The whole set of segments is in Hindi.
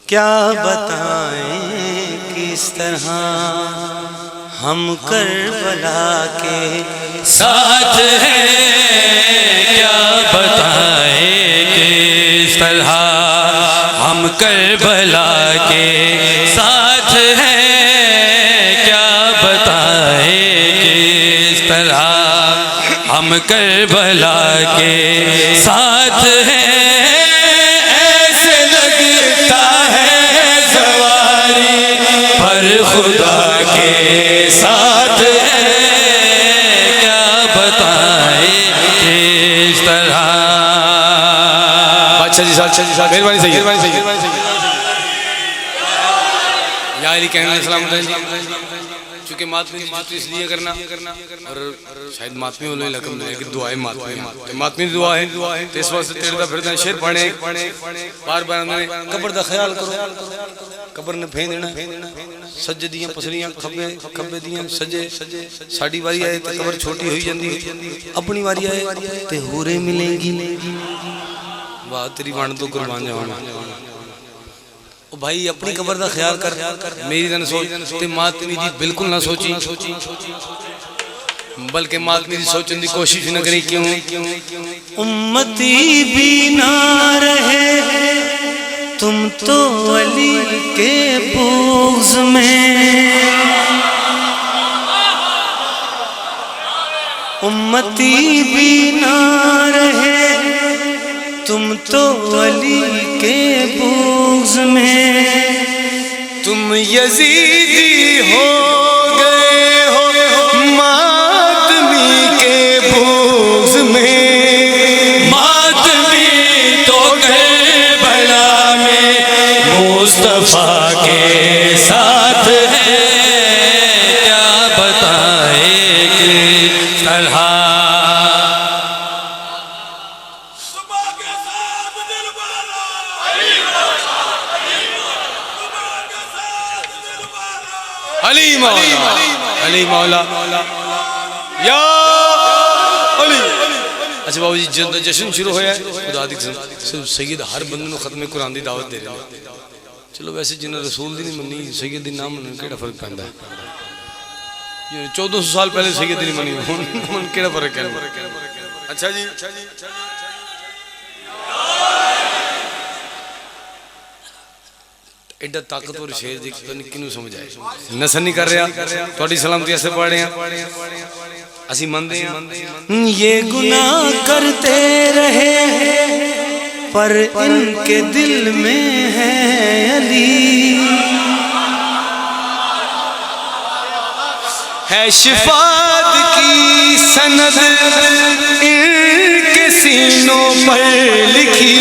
क्या बताएं किस तरह हम करबला के साथ हैं, क्या बताएं किस तरह हम करबला के साथ हैं, क्या बताएं किस तरह हम करबला के साथ हैं। खुदा के साथ है, क्या बताएं किस तरह। अच्छा जी साहब मेहरबानी सही यार कहना सलाम। चूँकि मातमी इसलिए करना और शायद मातमी वालों लकम मिले कि दुआ है मातमी दुआ है तो इस वास्ते तेरे फिर शेर पढ़े बार बार कब्र का ख्याल करो। कब्र ने फें देना सज्जे दियां पसलियां खब्बे खब्बे दियां सजे साड़ी वारी आए तो कब्र छोटी हुई जाती अपनी वारी आए तो होरे मिलेंगी। वाह तेरी वण तो कुर्बान जावाना ओ भाई अपनी कब्र का ख्याल कर मेरी ना सोच ते मातमी दी बिल्कुल ना सोची बल्कि मातमी दी सोचने की कोशिश न करी। क्यों उम्मती भी ना रहे तुम तो अली के बुग़्ज़ में, उम्मती भी ना रहे तुम तो अली के बुग़्ज़ में। तुम यजीदी हो गए हो मातमी के बुग़्ज़ में। मातमी तो करबला में मुस्तफ़ा के साथ है, क्या बताएं किस तरह। अली मौला या अली। अच्छा बाबू जी जब जश्न शुरू होया खुदा दी कसम सैयद हर बंदे को खत्म कुरान की दावत दे रहे हैं। चलो वैसे जिन्हें रसूल दी नहीं मनी सैयद दी नाम मनने केड़ा फर्क पैंदा है। 1400 साल पहले सैयद नहीं मनी हुण केड़ा फर्क है। अच्छा जी एडा ताकतवर शेर जी किनू समझ आए नसन नहीं कर रहा थोड़ी सलामती ऐसे पढ़ रहे हैं असी मनते हैं। ये गुनाह करते रहे पर इनके दिल में है अली, है शिफात की सनद इनके सीनों पर लिखी।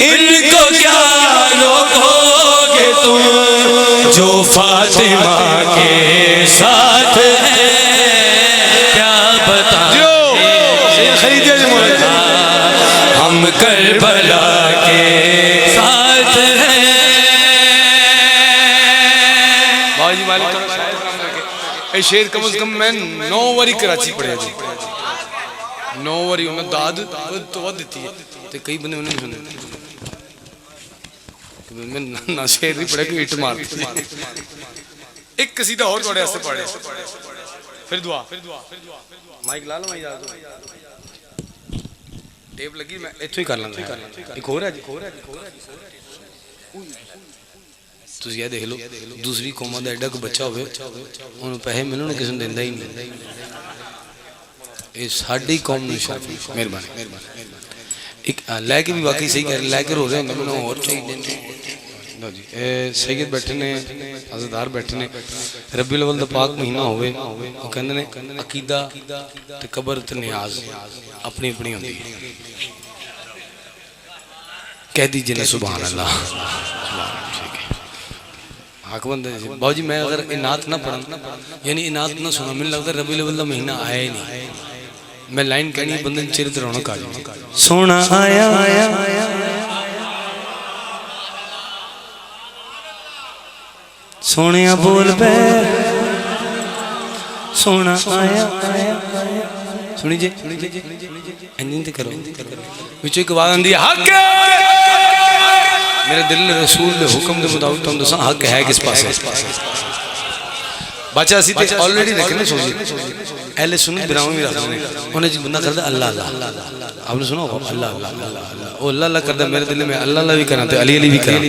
इनको क्या रोकोगे तुम जो फातिमा के साथ है, क्या बताएं हम करबला के साथ हैं। बाजी मालिक ए शेर कम से कम मैं 9 बारी कराची पढ़िया जी 9 बारी उन्हें दाद तो वध दी है तो कई बंदे मैंने सुने मैं ना शेर नहीं पढ़े कि इट मार एक कसीदा और थोड़े वास्ते पढ़े फिर दुआ माइक ला लो मैं याद टेप लगी मैं इत्थों ही कर लूंगा। एक और है तुम यह देख लो दूसरी कौमां दा एडा कोई बच्चा होवे उन्होंने पैसे मिलने किसी ने दिंदा ही नहीं। ये साडी कौम नूं शाफी मेहरबानी एक लैके भी वाकई सही कह रहे लैके रो रहे होंगे मैंने और चाहिए लो जी सैयद बैठे ने अज़दार बैठे ने रबी अव्वल दा पाक महीना होवे वो कहंदे ने अकीदा ते कब्र ते नियाज अपनी अपनी होंदी कह दीजिए ना सुभान अल्लाह। ठीक है हक बंदे बाबू जी मैं अगर इनात ना पढ़ा यानी इनात ना सुना मैंने लगता रबी अव्वल दा महीना आया ही नहीं। मैं लाइन कहनी बंदे चेहरे ते रौनक आ जाए सोना आया सोने बोल पे सोना आया सुनी जे इंजन ते करो विच एक आवाज आंदी हक मेरे दिल रसूल दे हुक्म दे मुताबिक तुम दसा हक है किस पासे बच्चा सी ते ऑलरेडी रखने सोची एले सुन बिराम भी रखने उन्हें जी बंदा करदा अल्लाह अल्लाह आपने सुना होगा अल्लाह अल्लाह अल्लाह ओ अल्लाह अल्लाह करदा मेरे दिल में अल्लाह अल्लाह भी करना ते अली अली भी करना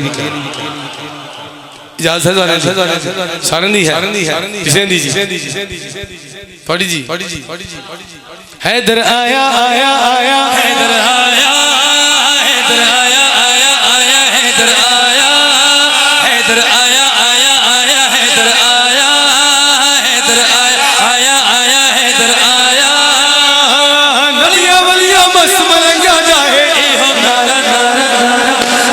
इजाजत सारन दी है किसे दी जी थोड़ी जी हैदर आया आया आया हैदर आया हैदर आया आया आया हैदर आया हैदर आया आया आया हैदर आया हैदर आया आया आया हैदर आया नलिया वलिया मस्त मलंगा जाए हो नारा नारा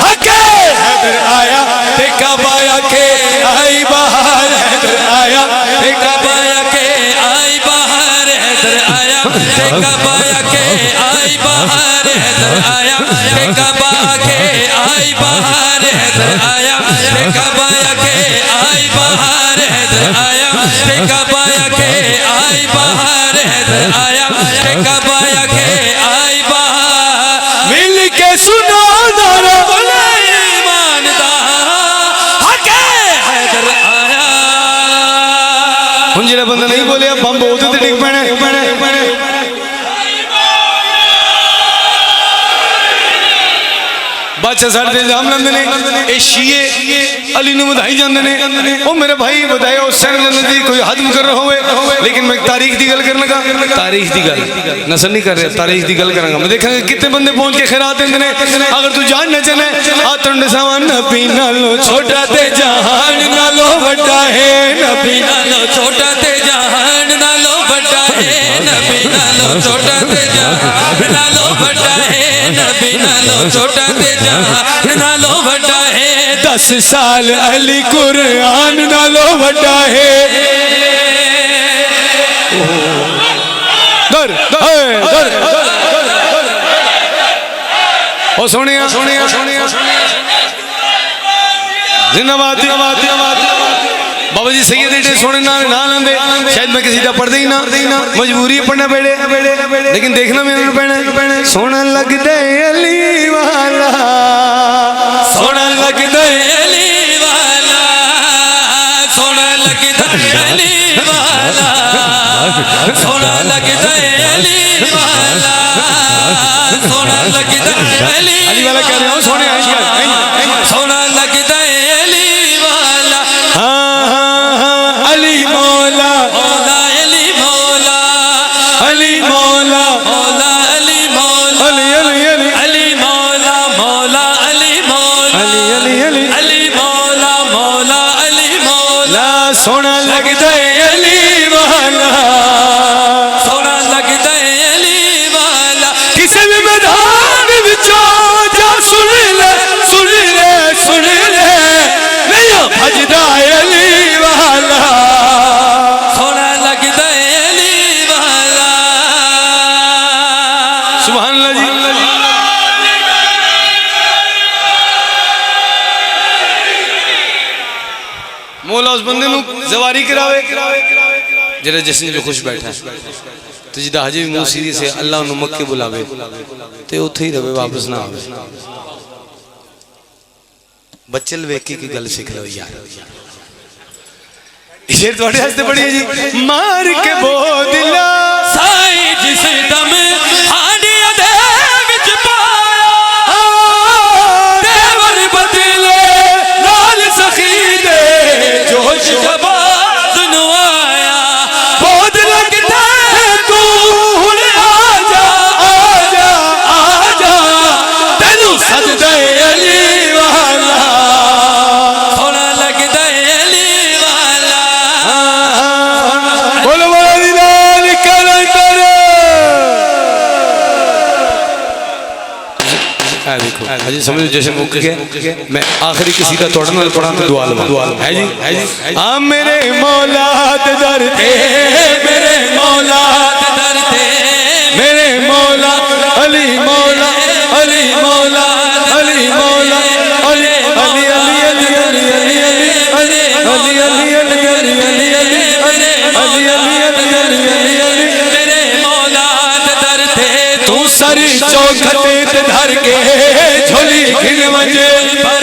हके हैदर आया देखा पाया के आई बाहर हैदर आया देखा पाया के आई बाहर हैदर आया देखा पाया के आई बाहर हैदर आया देखा पाया के आई बाहर हैदर आया देखा पाया के आई बाहर हैदर आया देखा पाया के आई बाहर हैदर आया देखा पाया के आई बाहर मिल के सुनो नारा बोले ईमानदार हके हैदर आया हुन जेड़ा बंदा नहीं बोले बम बहुत ते डिग पैने बादशाह साढ़े इल्जाम लाते ने ए शीए अली नु बधाई जाते ने ओ मेरे भाई बधाए उस सैन जन्नत दी कोई हद मुकर्रर होवे लेकिन मैं तारीख दी गल करने का तारीख दी गल नसल नहीं कर रहा तारीख दी गल करांगा मैं देखांगा कितने बंदे पहुंच के खैरात देंदे ने अगर तू जान न चले आ तंड सवान नबी नालो छोटा ते जहान नालो बड़ा है नबी नालो छोटा ते जहान नालो बड़ा है नबी नालो छोटा ते जहान नालो बड़ा है नबी नालो छोटा ते जहान नालो बड़ा है 10 साल अली कुरान नालो बड़ा है दर दर ओ सोनिया सोनिया सोनिया जिंदाबाद जिंदाबाद जिंदाबाद बाबा जी सैयद एडे सोने ना लेंदे शायद मैं किसी का पढ़दा ही ना मजबूरी पढ़ना पेड़े लेकिन देखना मेरे पैना सोना लगदा अली वाला सोना लगदा अली वाला सोना लगदा अली वाला सोना लगदा अली वाला सोना लगदा अली वाला कह रहे हो सोने सोना लगदा अली वाला अली मौला मौला अली मौला अली मौला मौला अली मौला अली अली अली अली मौला मौला अली मौला अली अली अली अली मौला मौला अली मौला सोना लगदा है अली वाला सोना लगदा है अली वाला किसी भी मैदान विचों जा सुन ले नहीं भजदा अली वाला सोना लगदा है अली वाला सुभान अल्लाह जी मौला उस बंदे नु जवारी करावे जरा जिसने जो खुश बैठा तो जिदा हजे भी मुंह सीधी से अल्लाह नु मक्के बुलावे ते उथे ही रवे वापस ना आवे बच्चल वेखी की गल सीख लो यार शेर थोड़े हस्ते पड़ी है जी मार के बोदिला साई जिस दम हांडिया दे विच पाया देवर बदले लाल सखी दे जोश जबात नु आया बोद लगदा तू हुन आजा आजा आजा तेनू सजदा अली वाला सोना लगदा अली वाला बोलो बोलो दिलाल कलंदर देखो अजी समझो जैसे मुक गए मैं आखिरी किसी का तोड़न वाला पढ़ा तो दुआ लगा है जी आ मेरे मौला ते दर ते मेरे मौला ते दर ते मेरे मौला अली मौला अली मौला अली मौला अली अली अली अली अली अली अली अली अली अली अली अली अली अली अली मेरे मौला ते दर ते तू सरी चौखटे ते धर के झोली खिन वजे भर